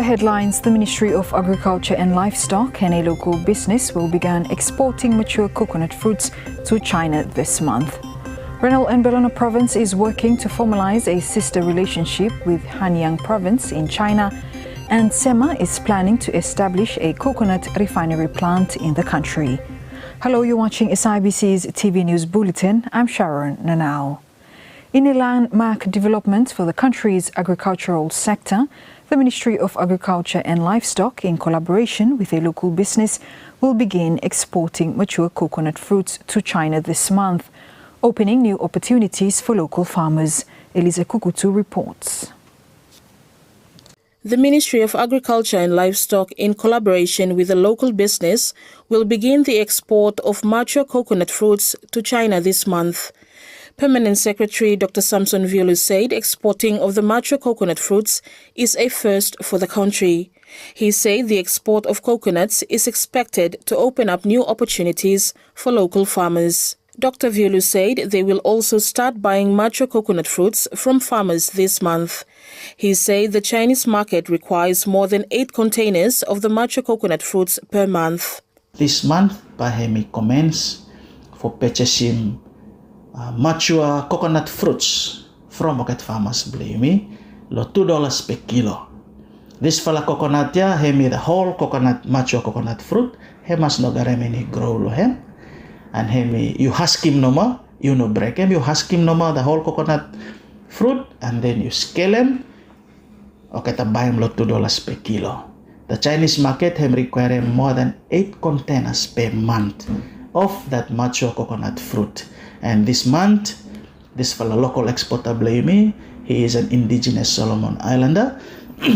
the headlines, the Ministry of Agriculture and Livestock and a local business will begin exporting mature coconut fruits to China this month. Guadalcanal and Bellona Province is working to formalize a sister relationship with Hanyang Province in China, and SEMA is planning to establish a coconut refinery plant in the country. Hello, you're watching SIBC's TV News Bulletin. I'm Sharon Nanao. In a landmark development for the country's agricultural sector, the Ministry of Agriculture and Livestock, in collaboration with a local business, will begin exporting mature coconut fruits to China this month, opening new opportunities for local farmers. Eliza Kukutu reports. The Ministry of Agriculture and Livestock, in collaboration with a local business, will begin the export of mature coconut fruits to China this month. Permanent Secretary Dr. Samson Violu said exporting of the mature coconut fruits is a first for the country. He said the export of coconuts is expected to open up new opportunities for local farmers. Dr. Violu said they will also start buying mature coconut fruits from farmers this month. He said the Chinese market requires more than 8 containers of the mature coconut fruits per month. This month, Pahemi commence for purchasing mature coconut fruits from market farmers beli lo $2 per kilo. This fala coconut ya hemi the whole coconut mature coconut fruit hemas no garemeni grow lo hem and hemi you husk him noma you no break him you husk him noma the whole coconut fruit and then you scale him okay ta buy him lo $2 per kilo. The Chinese market hem require more than 8 containers per month of that mature coconut fruit. And this month, this fellow local exporter Blamey, he is an indigenous Solomon Islander,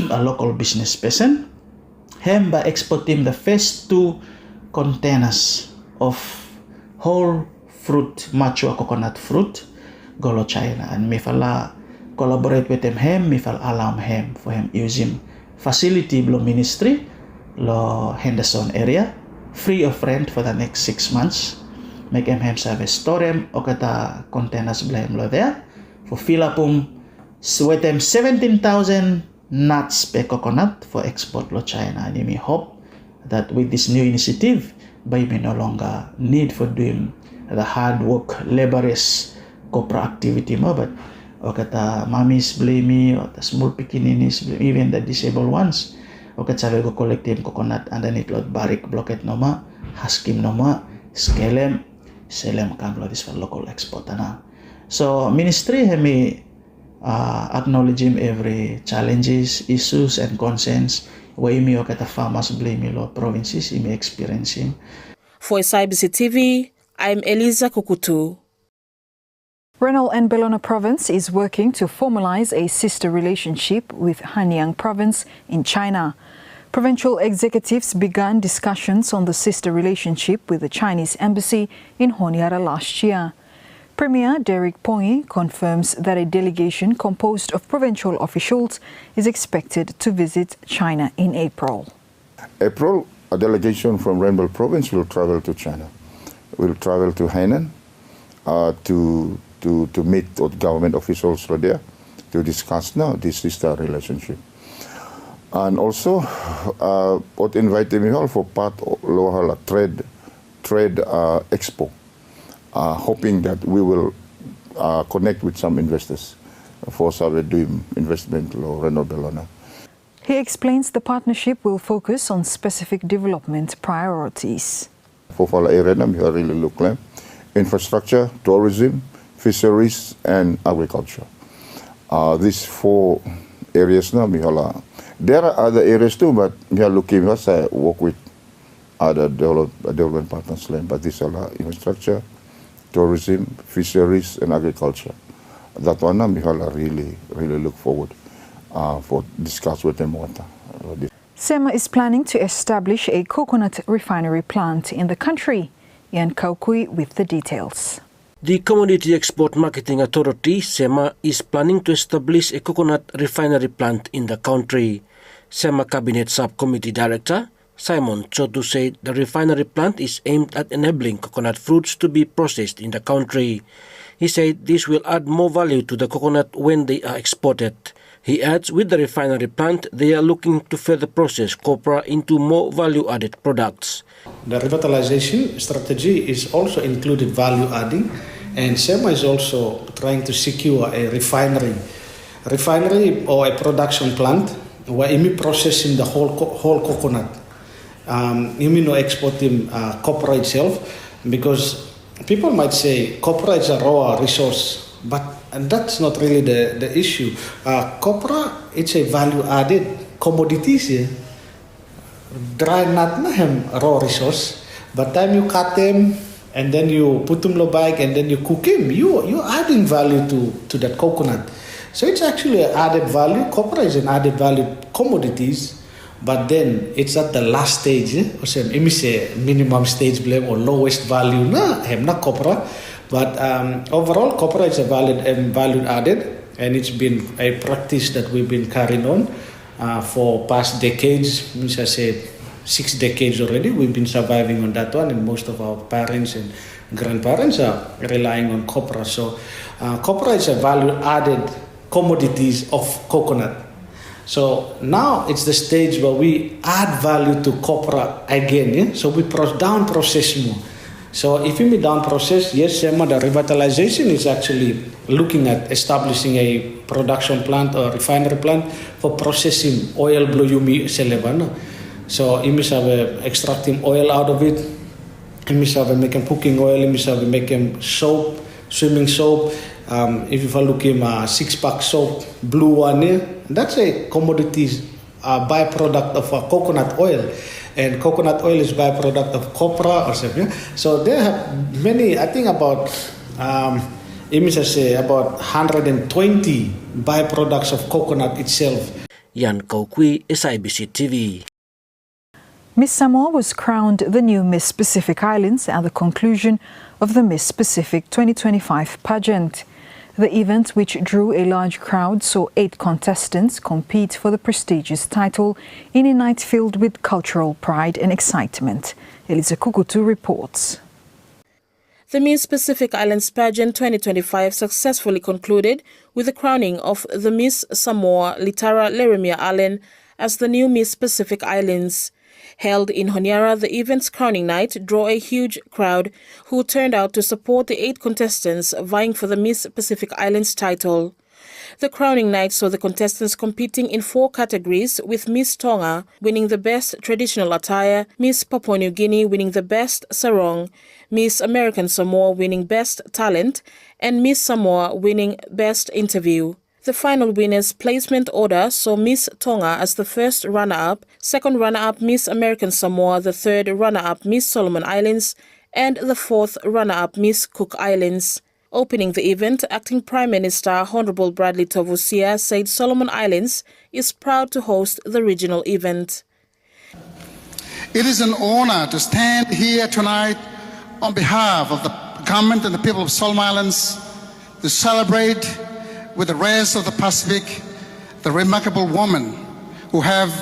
a local business person. Him by exporting the first 2 containers of whole fruit, mature coconut fruit, go to China. And me fella collaborate with him, me fella allow him for him using facility below ministry, lo Henderson area, free of rent for the next 6 months. Make him service store him o kata containers blame lo there for fill up with him 17,000 nuts per coconut for export lo China. And me hope that with this new initiative, baby no longer need for doing the hard work, laborious copra activity mo, but o kata mommies blame or the small pickaninnies, even the disabled ones, o kata sabi go collect him coconut underneath lo barrick blocket no ma, husk him no ma, scale him, sell him come this for local exporter now. So ministry hemi acknowledge him every challenges, issues and concerns where me okata farmers blame lo provinces him experiencing. For SIBC TV, I'm Eliza Kukutu. Guadalcanal and Bellona Province is working to formalize a sister relationship with Hanyang Province in China. Provincial executives began discussions on the sister relationship with the Chinese embassy in Honiara last year. Premier Derek Pongi confirms that a delegation composed of provincial officials is expected to visit China in April. A delegation from Rainbow Province will travel to China. We'll travel to Hainan to meet with government officials there to discuss now this sister relationship. And also, what invited me all for part of Lohala trade expo, hoping that we will connect with some investors for doing investment in Bellona. He explains the partnership will focus on specific development priorities. For Fala area, we really look like infrastructure, tourism, fisheries, and agriculture. These 4 areas now, there are other areas too, but we are looking at work with other development partners, but these are infrastructure, tourism, fisheries, and agriculture. That one we really look forward for discuss with them. SEMA is planning to establish a coconut refinery plant in the country. Ian Kaukui with the details. The Commodity Export Marketing Authority, SEMA, is planning to establish a coconut refinery plant in the country. SEMA Cabinet Subcommittee Director Simon Chotu said the refinery plant is aimed at enabling coconut fruits to be processed in the country. He said this will add more value to the coconut when they are exported. He adds with the refinery plant, they are looking to further process copra into more value-added products. The revitalization strategy is also included value adding, and SEMA is also trying to secure a refinery or a production plant where imi processing the whole coconut. Imi no exporting copra itself, because people might say copra is a raw resource, but that's not really the issue. Copra, it's a value added commodities. Yeah? Dry nut na raw resource, but time you cut them and then you put them low bag and then you cook them, you're adding value to that coconut. So it's actually an added value. Copra is an added value commodities, but then it's at the last stage. Or say minimum stage blame or lowest value na copra. But overall, copra is a value added, and it's been a practice that we've been carrying on for past decades. Means I say 6 decades already. We've been surviving on that one, and most of our parents and grandparents are relying on copra. So copra is a value added commodities of coconut. So now it's the stage where we add value to copra again. Yeah? So we down process more. So if you down process, yes, SEMA, the revitalization is actually looking at establishing a production plant or refinery plant for processing oil blue yumi selebana. So you must have extracting oil out of it. You must have making cooking oil. You must have making soap, swimming soap. If you look at 6-pack soap, blue one, that's a commodities byproduct of coconut oil. And coconut oil is byproduct of copra or something. So there have many, I think about, about 120 byproducts of coconut itself. Yan Kaukui, SIBC TV. Miss Samoa was crowned the new Miss Pacific Islands at the conclusion of the Miss Pacific 2025 pageant. The event, which drew a large crowd, saw 8 contestants compete for the prestigious title in a night filled with cultural pride and excitement. Elisa Kukutu reports. The Miss Pacific Islands pageant 2025 successfully concluded with the crowning of the Miss Samoa Litara Leremia Allen as the new Miss Pacific Islands. Held in Honiara, the event's crowning night drew a huge crowd who turned out to support the 8 contestants vying for the Miss Pacific Islands title. The crowning night saw the contestants competing in 4 categories, with Miss Tonga winning the Best Traditional Attire, Miss Papua New Guinea winning the Best Sarong, Miss American Samoa winning Best Talent, and Miss Samoa winning Best Interview. The final winner's placement order saw Miss Tonga as the first runner-up, second runner-up Miss American Samoa, the third runner-up Miss Solomon Islands, and the fourth runner-up Miss Cook Islands. Opening the event, Acting Prime Minister Honorable Bradley Tovusia said Solomon Islands is proud to host the regional event. It is an honor to stand here tonight on behalf of the government and the people of Solomon Islands to celebrate with the rest of the Pacific the remarkable women who have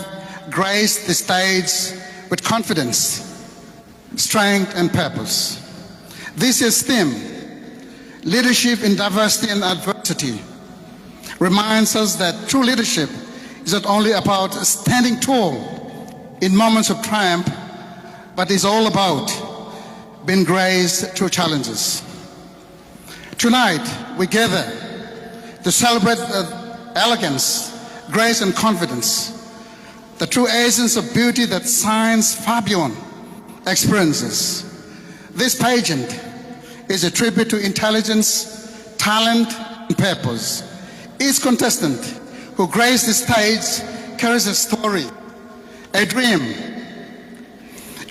graced the stage with confidence, strength and purpose. This year's theme, Leadership in Diversity and Adversity, reminds us that true leadership is not only about standing tall in moments of triumph, but is all about being graced through challenges. Tonight, we gather to celebrate elegance, grace and confidence, the true essence of beauty that shines far beyond experiences. This pageant is a tribute to intelligence, talent and purpose. Each contestant who graced the stage carries a story, a dream,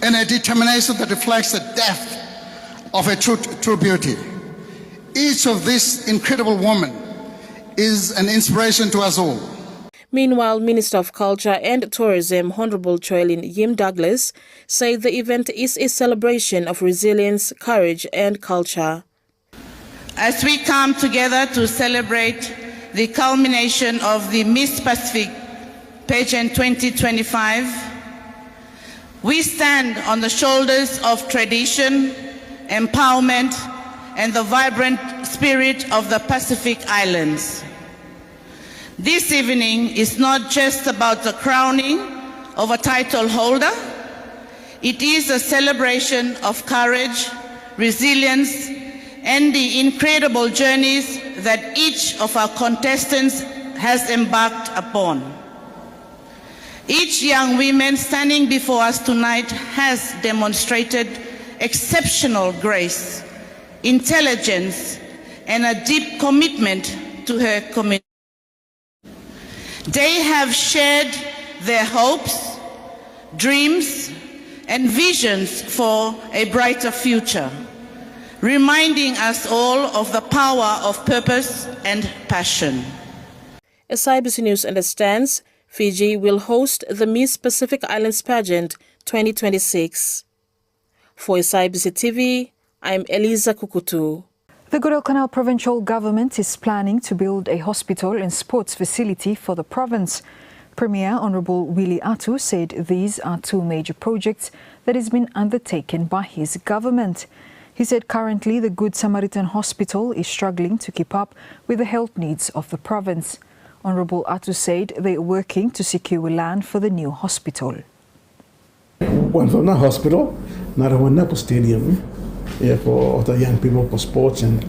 and a determination that reflects the depth of a true beauty. Each of these incredible women is an inspiration to us all. Meanwhile, Minister of Culture and Tourism Honorable Choylin Yim Douglas said the event is a celebration of resilience, courage and culture. As we come together to celebrate the culmination of the Miss Pacific Pageant 2025, we stand on the shoulders of tradition, empowerment and the vibrant spirit of the Pacific Islands. This evening is not just about the crowning of a title holder. It is a celebration of courage, resilience, and the incredible journeys that each of our contestants has embarked upon. Each young woman standing before us tonight has demonstrated exceptional grace, intelligence, and a deep commitment to her community. They have shared their hopes, dreams, and visions for a brighter future, reminding us all of the power of purpose and passion. As SIBC News understands, Fiji will host the Miss Pacific Islands Pageant 2026. For SIBC TV, I'm Eliza Kukutu. The Guadalcanal Provincial Government is planning to build a hospital and sports facility for the province. Premier Honourable Willie Atu said these are two major projects that has been undertaken by his government. He said currently the Good Samaritan Hospital is struggling to keep up with the health needs of the province. Honourable Atu said they are working to secure land for the new hospital. One for the hospital, another one for stadium, yeah, for the young people for sports and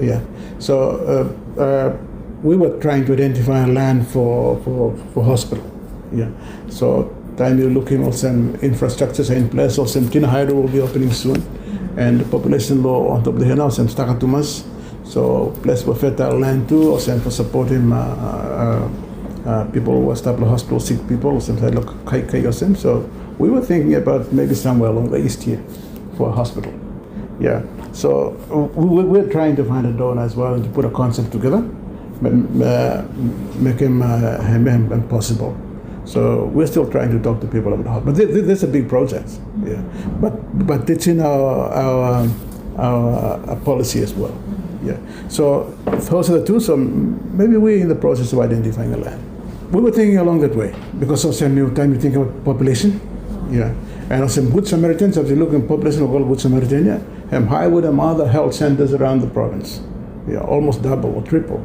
yeah. So we were trying to identify land for hospital, yeah. So time you're looking at some infrastructures in place, or some Tina Hydro will be opening soon, and the population law on top of the hill, some Stakatumas. So place for fertile land too, or some for supporting people who establish hospital, sick people, or some like Kai or some. So we were thinking about maybe somewhere along the east here for a hospital. Yeah. So we're trying to find a donor as well and to put a concept together, make him possible. So we're still trying to talk to people about it. But this is a big project. Yeah. But it's in our policy as well. Yeah. So those are the two. So maybe we're in the process of identifying a land. We were thinking along that way because of some new time you think about population. Yeah. And some Good Samaritans, if you look in population of all Good Samaritan, yeah, and high with them other health centers around the province. Yeah, almost double or triple.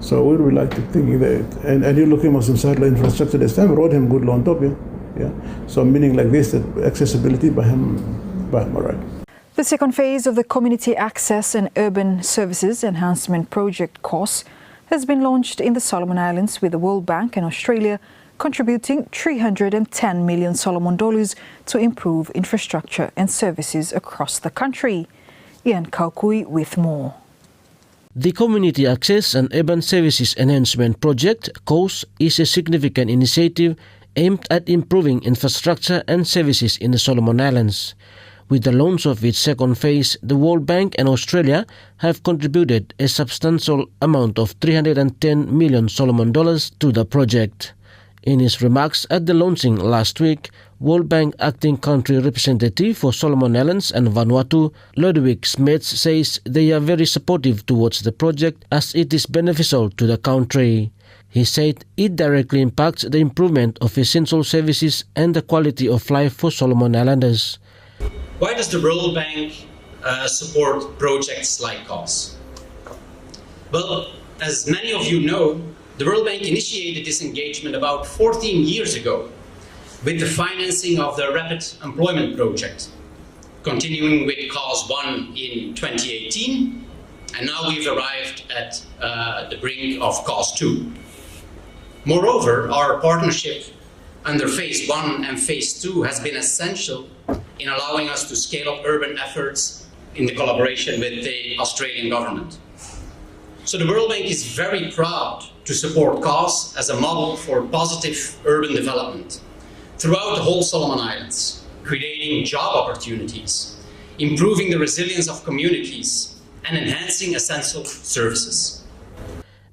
So we would like to think that, and you're looking at some satellite infrastructure this time, road him good on top, yeah. So meaning like this, that accessibility by him, all right. The second phase of the Community Access and Urban Services Enhancement Project course has been launched in the Solomon Islands with the World Bank and Australia contributing $310 million Solomon dollars to improve infrastructure and services across the country. Ian Kaukui with more. The Community Access and Urban Services Enhancement Project course is a significant initiative aimed at improving infrastructure and services in the Solomon Islands. With the launch of its second phase, the World Bank and Australia have contributed a substantial amount of $310 million Solomon dollars to the project. In his remarks at the launching last week, World Bank Acting Country Representative for Solomon Islands and Vanuatu, Ludwig Smets, says they are very supportive towards the project as it is beneficial to the country. He said it directly impacts the improvement of essential services and the quality of life for Solomon Islanders. Why does the World Bank support projects like COS? Well, as many of you know, the World Bank initiated this engagement about 14 years ago with the financing of the Rapid Employment Project, continuing with COS 1 in 2018, and now we've arrived at the brink of COS 2. Moreover, our partnership under Phase 1 and Phase 2 has been essential in allowing us to scale up urban efforts in the collaboration with the Australian government. So the World Bank is very proud to support COS as a model for positive urban development throughout the whole Solomon Islands, creating job opportunities, improving the resilience of communities, and enhancing essential services.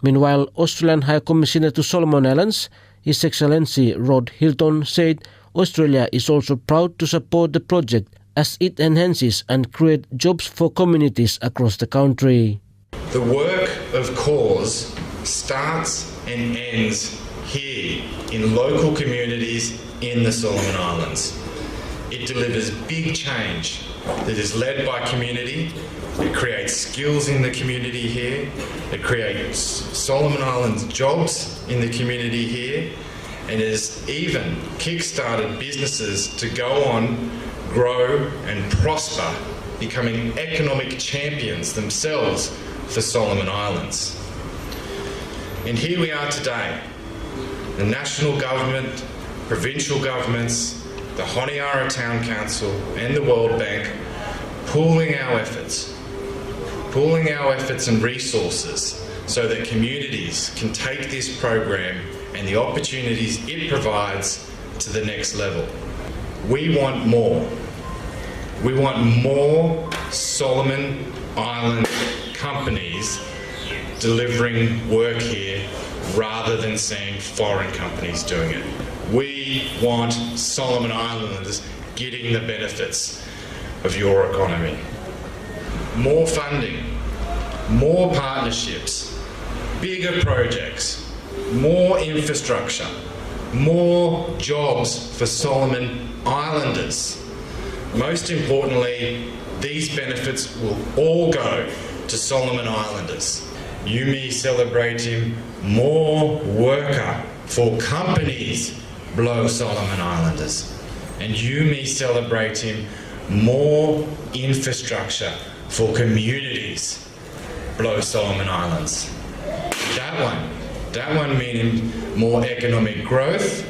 Meanwhile, Australian High Commissioner to Solomon Islands, His Excellency Rod Hilton, said Australia is also proud to support the project as it enhances and creates jobs for communities across the country. The work of CORES starts and ends here in local communities in the Solomon Islands. It delivers big change that is led by community. It creates skills in the community here. It creates Solomon Islands jobs in the community here. And it has even kick-started businesses to go on, grow and prosper, becoming economic champions themselves for Solomon Islands. And here we are today, the national government, provincial governments, the Honiara Town Council and the World Bank pooling our efforts and resources so that communities can take this program and the opportunities it provides to the next level. We want more. We want more Solomon Island companies delivering work here rather than seeing foreign companies doing it. We want Solomon Islanders getting the benefits of your economy. More funding, more partnerships, bigger projects, more infrastructure, more jobs for Solomon Islanders. Most importantly, these benefits will all go to Solomon Islanders. You me celebrating more worker for companies blow Solomon Islanders. And you me celebrating more infrastructure for communities blow Solomon Islands. That one meaning more economic growth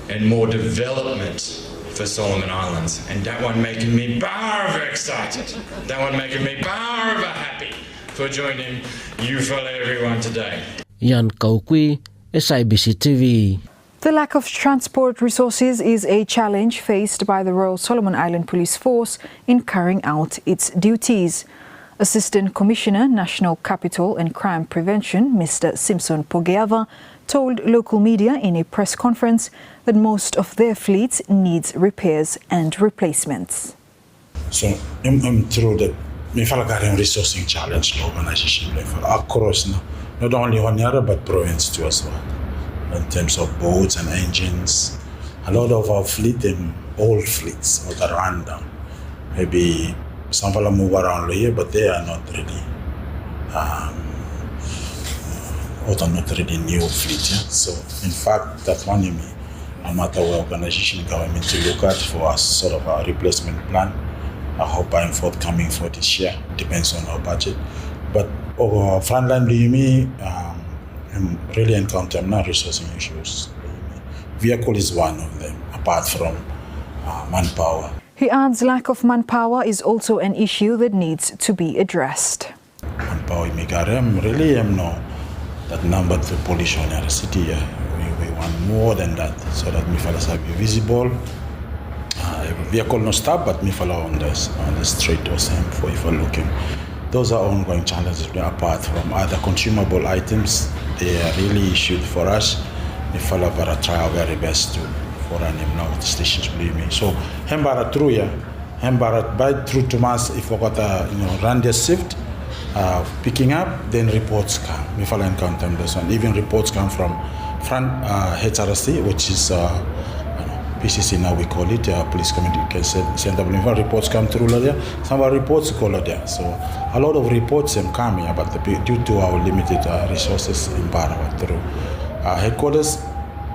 and more development for Solomon Islands. And that one making me bar excited. That one making me bar happy for joining you fellow everyone today. Yan Kaukui, SIBC TV. The lack of transport resources is a challenge faced by the Royal Solomon Island Police Force in carrying out its duties. Assistant Commissioner, National Capital and Crime Prevention, Mr. Simpson Pogeava, told local media in a press conference that most of their fleets needs repairs and replacements. So I'm through that we feel got a resourcing challenge organization across not only Honiara but province too as well. In terms of boats and engines, a lot of our fleet and old fleets that are run down. Maybe some people move around here, but they are not really, or not really new fleet. Yeah? So, in fact, that one no matter what organization government to look at for a sort of a replacement plan. I hope I'm forthcoming for this year. Depends on our budget. But over frontline, I'm really encountering now resourcing issues. Vehicle is one of them, apart from manpower. He adds lack of manpower is also an issue that needs to be addressed. Manpower, really no that number to police on our city. We want more than that, so that me fellas have be visible. Vehicle no stop, but me follow on the street or same for if we're looking. Those are ongoing challenges apart from other consumable items. They are really issued for us. We follow but try our very best to for running now the stations believe me. So hembara through hembara by through to mass if we got run their shift, picking up, then reports come. We follow encounter this one. Even reports come from front HRC, which is PCC now we call it, Police Communication Center. Reports come through there. Some of our reports call there. So a lot of reports come here, but due to our limited resources in Barawa through headquarters,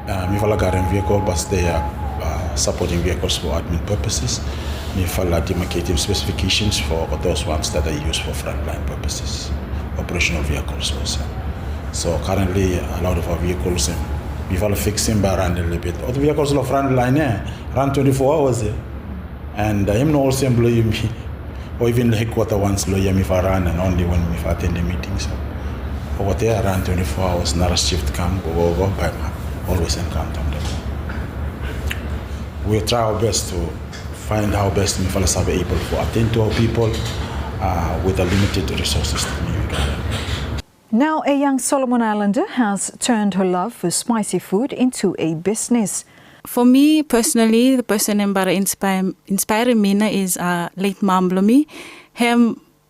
Mifala vehicle, but they are supporting vehicles for admin purposes. Mifala demarcating specifications for those ones that are used for frontline purposes, operational vehicles also. So currently, a lot of our vehicles we follow fixing by run a little bit. Other vehicles of front line run 24 hours and him no also employ me or even the headquarter once lawyer me for run and only when me for attend the meetings. For what they run 24 hours, another shift come, go by always encounter them. We try our best to find how best me fellas are able to attend to our people with the limited resources that we gather. Now, a young Solomon Islander has turned her love for spicy food into a business. For me personally, the person that inspiring me is late Mamblomi.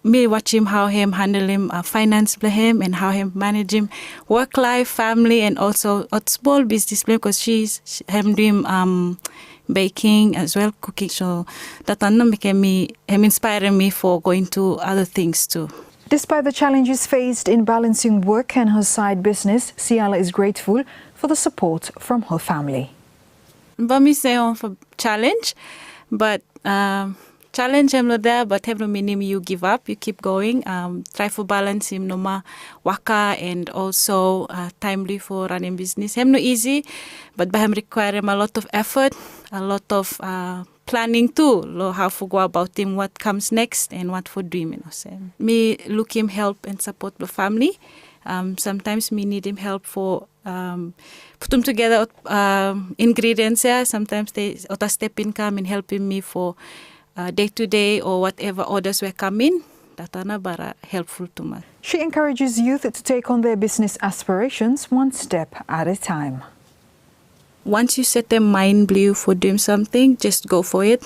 Me watch him how him handle him finance him and how him manage him work life, family, and also a small business because she's him doing baking as well, cooking. So that inspiring me for going to other things too. Despite the challenges faced in balancing work and her side business, Siala is grateful for the support from her family. Bami say on for challenge, but challenge him there, but have no meaning you give up, you keep going. Try for balance him no ma waka and also timely for running business. Him no easy, but by him require him a lot of effort, a lot of planning too. How to go about him, what comes next and what for dream. Me look him help and support the family. Sometimes me need him help for put them together ingredients. Yeah, sometimes they step in come and helping me for day to day or whatever orders were coming. That's bara helpful to me. She encourages youth to take on their business aspirations one step at a time. Once you set their mind blue for doing something, just go for it.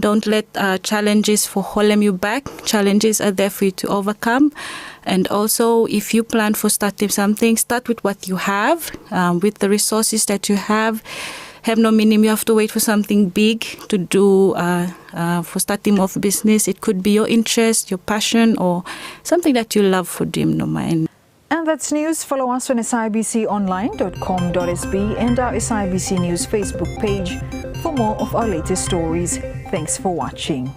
Don't let challenges for holding you back. Challenges are there for you to overcome. And also, if you plan for starting something, start with what you have, with the resources that you have. Have no meaning you have to wait for something big to do for starting off business. It could be your interest, your passion, or something that you love for doing. No mind. And that's news. Follow us on sibconline.com.sb and our SIBC News Facebook page for more of our latest stories. Thanks for watching.